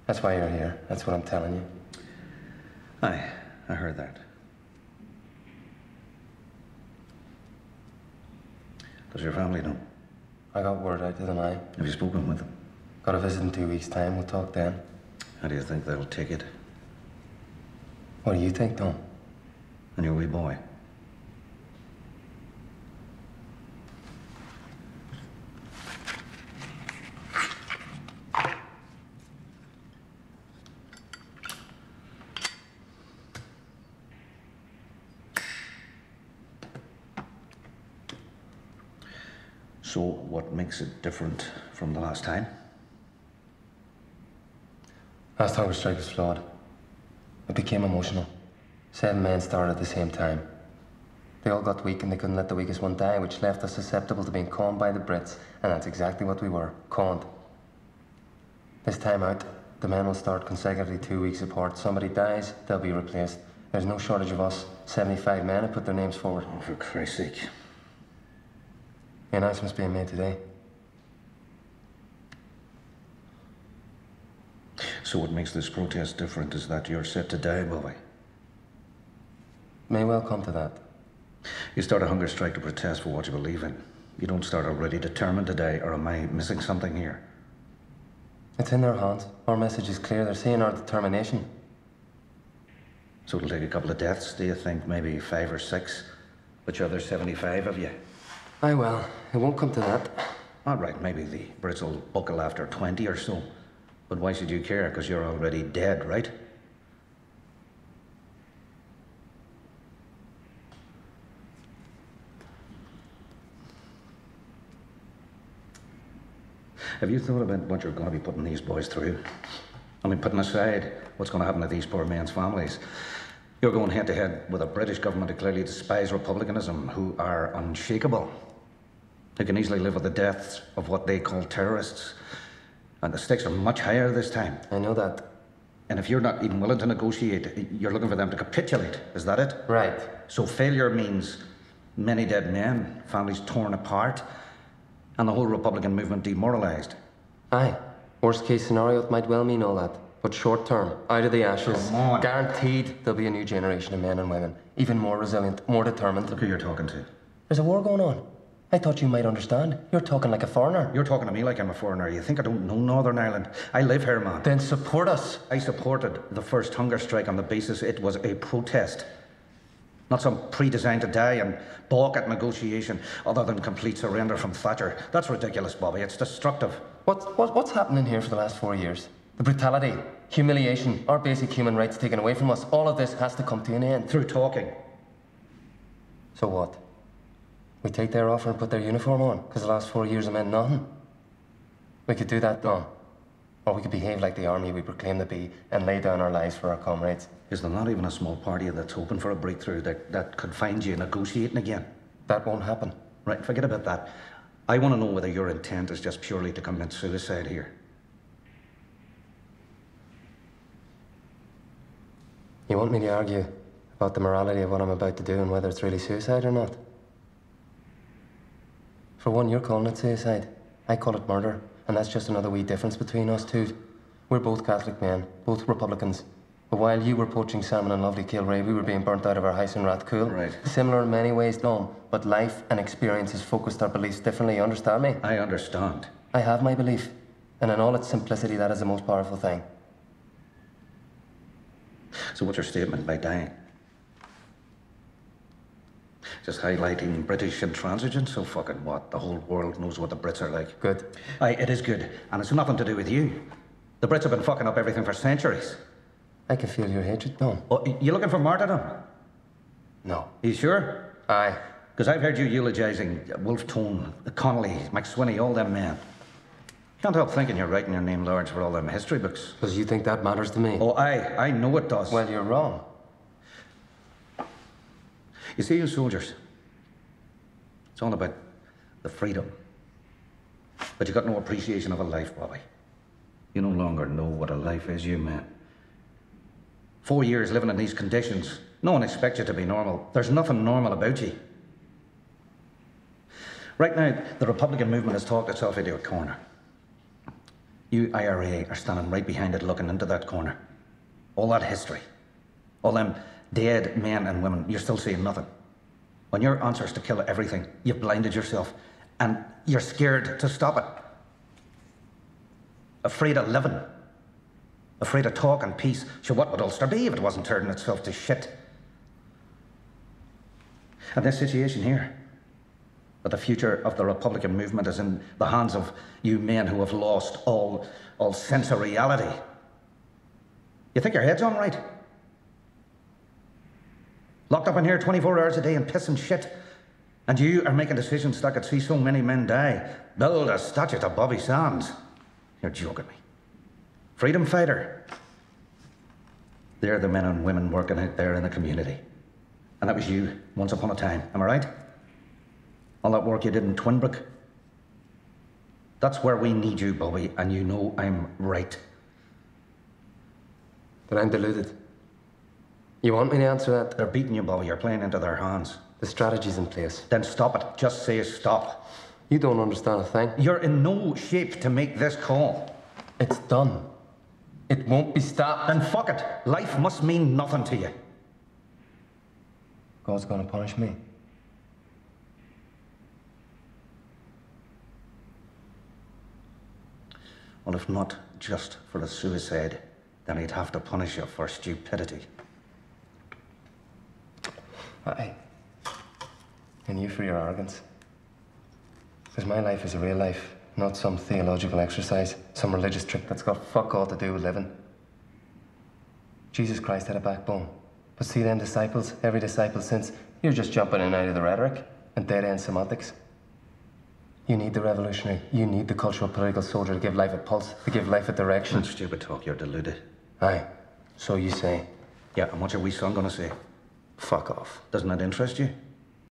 That's why you're here. That's what I'm telling you. Aye, I heard that. Does your family know? I got word out to them, aye. Have you spoken with them? Got a visit in 2 weeks' time. We'll talk then. How do you think they'll take it? What do you think, Tom? And your wee boy? So, what makes it different from the last time? Last hunger strike was flawed. It became emotional. 7 men started at the same time. They all got weak and they couldn't let the weakest one die, which left us susceptible to being conned by the Brits, and that's exactly what we were, conned. This time out, the men will start consecutively 2 weeks apart. Somebody dies, they'll be replaced. There's no shortage of us. 75 men have put their names forward. Oh, for Christ's sake. The announcement's being made today. So what makes this protest different is that you're set to die, Bobby. May well come to that. You start a hunger strike to protest for what you believe in. You don't start already determined to die, or am I missing something here? It's in their hands. Our message is clear. They're seeing our determination. So it'll take a couple of deaths, do you think? Maybe 5 or 6? But you're there's 75 of you. Aye, well, it won't come to that. All right, maybe the Brits will buckle after 20 or so. But why should you care? Because you're already dead, right? Have you thought about what you're going to be putting these boys through? I mean, putting aside what's going to happen to these poor men's families. You're going head to head with a British government who clearly despise republicanism, who are unshakable, who can easily live with the deaths of what they call terrorists. And the stakes are much higher this time. I know that. And if you're not even willing to negotiate, you're looking for them to capitulate. Is that it? Right. So failure means many dead men, families torn apart, and the whole Republican movement demoralised. Aye. Worst case scenario, it might well mean all that. But short term, out of the ashes, Come on. guaranteed there'll be a new generation of men and women. Even more resilient, more determined. Look who you're talking to. There's a war going on. I thought you might understand. You're talking like a foreigner. You're talking to me like I'm a foreigner. You think I don't know Northern Ireland? I live here, man. Then support us. I supported the first hunger strike on the basis it was a protest. Not some pre-designed to die and balk at negotiation, other than complete surrender from Thatcher. That's ridiculous, Bobby. It's destructive. What's happening here for the last 4 years? The brutality, humiliation, our basic human rights taken away from us. All of this has to come to an end. Through talking. So what? We take their offer and put their uniform on, because the last 4 years have meant nothing. We could do that, Don. Or we could behave like the army we proclaim to be and lay down our lives for our comrades. Is there not even a small party that's hoping for a breakthrough that could find you negotiating again? That won't happen. Right, forget about that. I want to know whether your intent is just purely to commit suicide here. You want me to argue about the morality of what I'm about to do and whether it's really suicide or not? For one, you're calling it suicide. I call it murder. And that's just another wee difference between us two. We're both Catholic men, both Republicans. But while you were poaching salmon in lovely Kilray, we were being burnt out of our house in Rathcoole. Right. Similar in many ways, Dom. But life and experience has focused our beliefs differently, you understand me? I understand. I have my belief. And in all its simplicity, that is the most powerful thing. So what's your statement by dying? Just highlighting British intransigence? So fucking what? The whole world knows what the Brits are like. Good. Aye, it is good. And it's nothing to do with you. The Brits have been fucking up everything for centuries. I can feel your hatred, Dom. Oh, you looking for martyrdom? No. You sure? Aye. Because I've heard you eulogising Wolfe Tone, Connolly, McSweeney, all them men. Can't help thinking you're writing your name large for all them history books. Because you think that matters to me? Oh, aye, I know it does. Well, you're wrong. You see, you soldiers, it's all about the freedom. But you got no appreciation of a life, Bobby. You no longer know what a life is, you men. 4 years living in these conditions. No one expects you to be normal. There's nothing normal about you. Right now, the Republican movement has talked itself into a corner. You IRA are standing right behind it looking into that corner. All that history. All them dead men and women, you're still seeing nothing. When your answer is to kill everything, you've blinded yourself. And you're scared to stop it. Afraid of living. Afraid of talking peace. Sure, what would Ulster be if it wasn't turning itself to shit? And this situation here, that the future of the Republican movement is in the hands of you men who have lost all sense of reality. You think your head's on right? Locked up in here 24 hours a day and pissing shit. And you are making decisions that could see so many men die. Build a statue to Bobby Sands. You're joking me. Freedom fighter. They're the men and women working out there in the community. And that was you, once upon a time. Am I right? All that work you did in Twinbrook. That's where we need you, Bobby, and you know I'm right. That I'm deluded. You want me to answer that? They're beating you, Bobby. You're playing into their hands. The strategy's in place. Then stop it. Just say stop. You don't understand a thing. You're in no shape to make this call. It's done. It won't be stopped. Then fuck it. Life must mean nothing to you. God's gonna punish me. Well, if not just for the suicide, then he'd have to punish you for stupidity. Aye. And you for your arrogance. Because my life is a real life, not some theological exercise, some religious trick that's got fuck all to do with living. Jesus Christ had a backbone. But see them disciples, every disciple since, you're just jumping in and out of the rhetoric and dead-end semantics. You need the revolutionary, you need the cultural political soldier to give life a pulse, to give life a direction. That's stupid talk, you're deluded. Aye, so you say. Yeah, and what's your wee son gonna say? Fuck off. Doesn't that interest you?